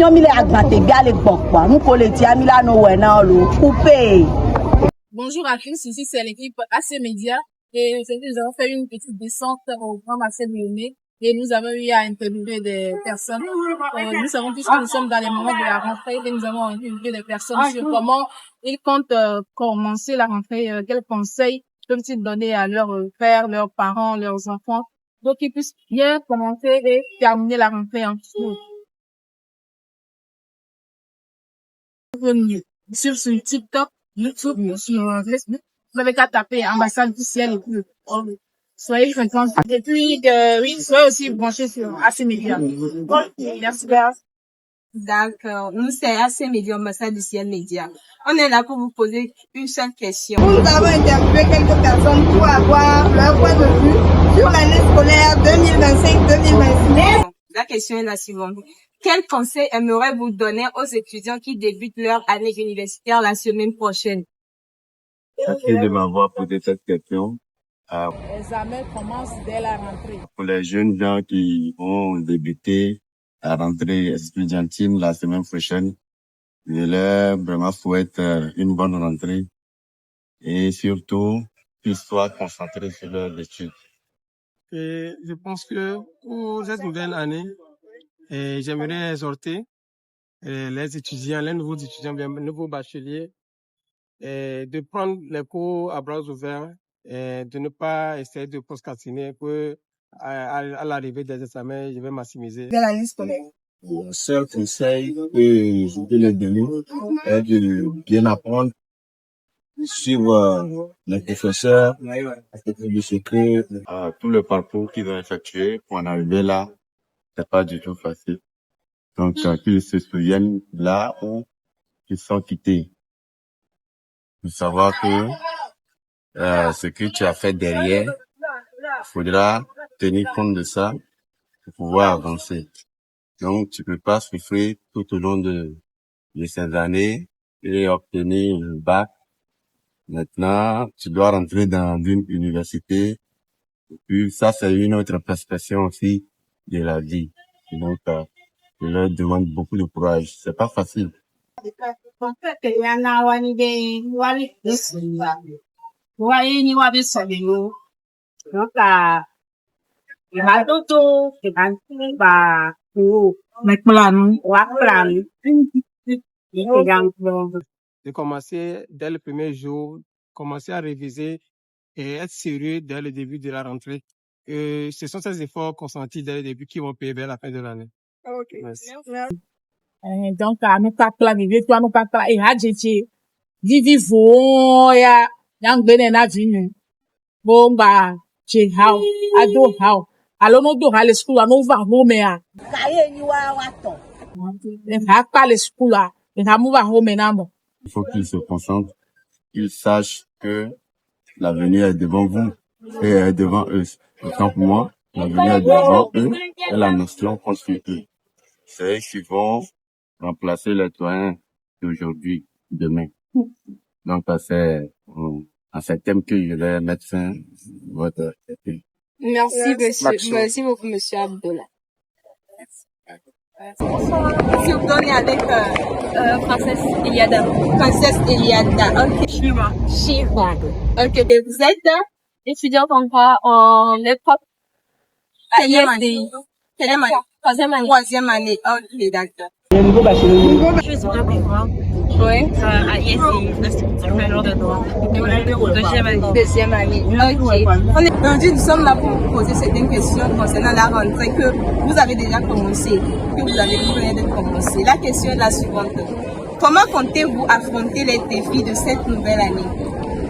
Bonjour à tous, ici c'est l'équipe AC Média et aujourd'hui nous avons fait une petite descente au Grand Marché Lyonnais et nous avons eu à interviewer des personnes. Nous savons tous que nous sommes dans les moments de la rentrée et nous avons interviewé des personnes sur comment ils comptent commencer la rentrée, quels conseils peuvent-ils donner à leurs pères, leurs parents, leurs enfants, donc qu'ils puissent bien commencer et terminer la rentrée en dessous. Sur TikTok, YouTube, sur Facebook, vous avez qu'à taper ambassade du ciel et puis soyez fréquents. Et puis, oui, soyez aussi branchés sur AC Media. Merci. D'accord. Nous, c'est AC Média, ambassade du ciel média. On est là pour vous poser une seule question. Nous avons interviewé quelques personnes pour avoir leur point de vue sur l'année scolaire 2025-2026. La question est la suivante. Quel conseil aimeriez-vous donner aux étudiants qui débutent leur année universitaire la semaine prochaine? Merci de m'avoir posé cette question. Les examens commencent dès la rentrée. Pour les jeunes gens qui vont débuter la rentrée estudiantine la semaine prochaine, je leur vraiment souhaite une bonne rentrée et surtout qu'ils soient concentrés sur leurs études. Et je pense que pour cette nouvelle année, j'aimerais exhorter les étudiants, les nouveaux étudiants, les nouveaux bacheliers, de prendre les cours à bras ouverts et de ne pas essayer de procrastiner que à l'arrivée des examens, je vais maximiser. L'année scolaire. Le seul conseil que je peux leur donner est de bien apprendre, suivre les professeurs, de ce que tout le parcours qu'ils ont effectué pour en arriver là, c'est pas du tout facile. Donc, qu'ils se souviennent là où ils sont quittés. Pour savoir que ce que tu as fait derrière, il faudra tenir compte de ça pour pouvoir avancer. Donc, tu peux pas souffrir tout au long de ces années et obtenir le bac. Maintenant, tu dois rentrer dans une université. Et puis, ça, c'est une autre perspective aussi de la vie. Donc, je leur demande beaucoup de courage. C'est pas facile. De commencer dès le premier jour, commencer à réviser et être sérieux dès le début de la rentrée. Ce sont ces efforts consentis dès le début qui vont payer vers la fin de l'année. Ok. Merci. Donc, nous pas planifier, toi, nous pas planifier, et hadjeti, vivo, ya ngene na vinu. Bon, bah, j'ai how, ado how. Alors, nous devons aller school, nous va home, ya. Les va pas aller school, là. Les va move home, na, bon. Il faut qu'ils se concentrent, qu'ils sachent que l'avenir est devant vous et est devant eux. Autant pour moi, l'avenir est devant eux et la nation compte sur eux. C'est eux qui vont remplacer les doyens d'aujourd'hui, demain. Donc, c'est à ce thème que je vais mettre fin à votre étude. Merci, monsieur. Merci beaucoup, monsieur Abdullah. Si vous donnez avec Princesse Eliada. Princesse Eliada. Ok. Shiva. Ok. Et vous êtes étudiante en quoi? En époque. Quelle année? Troisième année. Ok, d'accord. Je suis de mémoire. Oui. À ISI, l'institut major de droit. Deuxième année. Ok. Aujourd'hui, nous sommes là pour vous poser certaines questions concernant la rentrée que vous avez déjà commencé, que vous avez besoin de commencer. La question est la suivante. Comment comptez-vous affronter les défis de cette nouvelle année?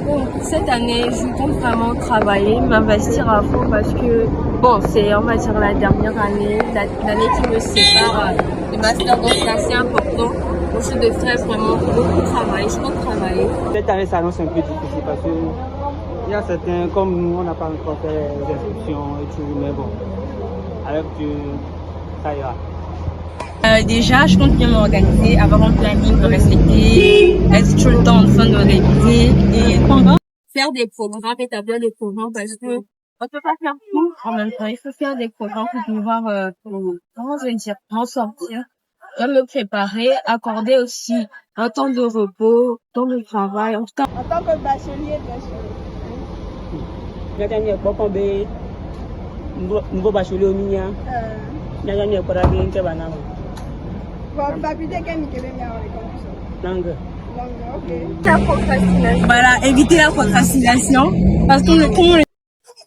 Bon, cette année, je compte vraiment travailler, m'investir à fond parce que, bon, c'est, on va dire, la dernière année, l'année qui me sépare du master, donc c'est assez important. Donc, je devrais vraiment beaucoup travailler, je compte travailler. Cette année s'annonce un peu difficile parce que il y a certains, comme nous, on n'a pas encore fait les inscriptions et tout, mais bon, avec Dieu, ça ira. Déjà, je compte bien m'organiser, avoir un planning de respecter, être tout le temps en train de réviser et faire des programmes, établir des programmes parce que on peut pas faire tout en même temps. Il faut faire des programmes pour pouvoir, comment je vais dire, en sortir dois me préparer, accorder aussi un temps de repos, temps de travail. En tout cas, En tant que bachelier, bien sûr. Nouveau bachelier au Minia. Bon, faculté quelle Langue. ok. La procrastination. Voilà, éviter la procrastination. Parce que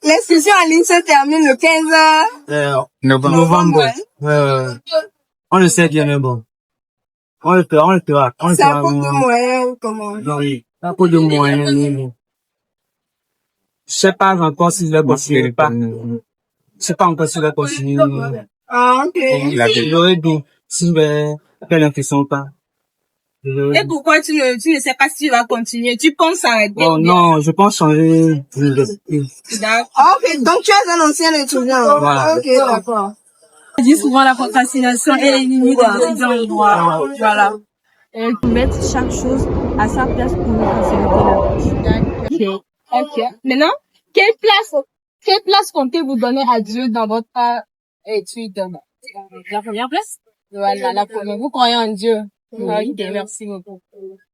L'inscription en ligne se termine le 15 Novembre. On le sait bien, mais bon. On le fera. C'est à cause de moyens ou comment? Non, oui. À cause de moyens, oui. Je sais pas encore si je vais continuer ou pas. Je sais pas encore si je vais continuer. Ah, ok. J'aurais dit si je vais faire l'impression ou pas. Et pourquoi tu ne sais pas si tu vas continuer? Tu penses arrêter? Oh non, je pense changer. D'accord. Ah, ok, donc tu es un ancien étudiant. Voilà. Ok, d'accord. Je dis souvent la procrastination et les limites des étudiants en droit. Voilà. il faut mettre chaque chose à sa place pour ne pas se mettre la tâche. Ok. Maintenant, quelle place comptez-vous donner à Dieu dans votre étude? La première place? Voilà, la première. Vous croyez en Dieu? Ok, merci beaucoup.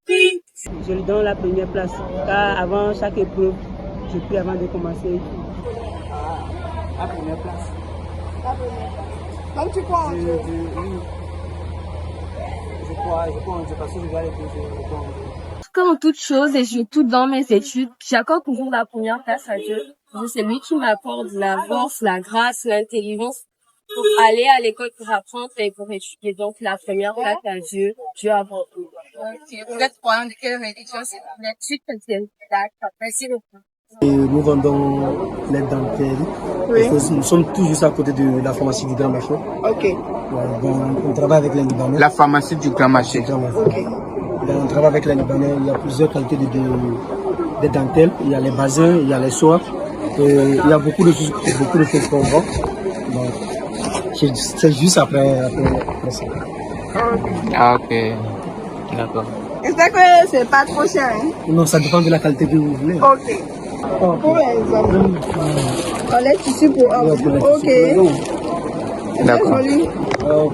Je lui donne la première place. Car avant chaque épreuve, je prie avant de commencer. La première place. Donc tu crois en Dieu? Je crois en Dieu parce que je vois les choses. Je crois en Dieu. Comme toute chose et surtout dans mes études, j'accorde toujours la première place à Dieu. C'est lui qui m'apporte la force, la grâce, l'intelligence pour aller à l'école pour apprendre et pour étudier. Donc la première place à Dieu, Dieu avant tout. Ok. Vous êtes croyant de quelle religion? C'est l'étude chrétienne. D'accord. Merci beaucoup. Nous vendons les dentelles. Oui. Nous sommes tout juste à côté de la pharmacie du Grand Marché. Ok. Ouais, bon, on travaille avec les Libanais. La pharmacie du Grand Marché. Ok. Ben, on travaille avec les Libanais. Il y a plusieurs qualités de dentelles. Il y a les basins, il y a les soirs. Il y a beaucoup de choses qu'on vend. Donc, c'est juste après ça. Ah, ok. D'accord. J'espère que c'est pas trop cher, hein? Non, ça dépend de la qualité que vous voulez. Ok. Pour exemple, on les tissus pour hommes. Ok. D'accord.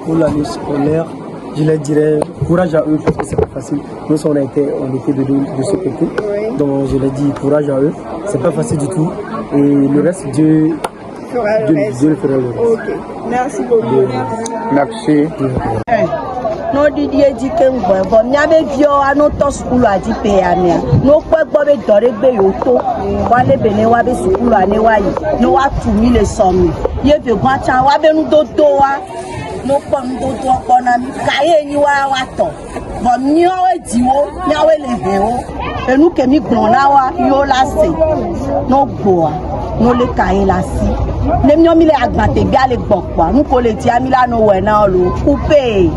Pour l'année scolaire, je leur dirais courage à eux parce que c'est pas facile. Nous, on était de ce côté. Oui. Donc, je leur dis courage à eux. C'est pas facile du tout. Et le reste, Dieu le fera le reste. Ok. Merci beaucoup. Merci. No didi eji kengbe bo miabe bio ano to school adi pe amia no pegbo be dore gbe yo to wale bene wa be school ani wa yi no wa tu mi le so mi ye be gwa cha wa be nu dodo wa no po nu dodo po na mi kaye ni wa to bo mi o ejiwo mi awe le be o enu ke mi gbon na wa yo la se no gbo no le kaye la si le mi o mi le agbate gbe ale gbon pa nu ko le ti amila no we na lo coupe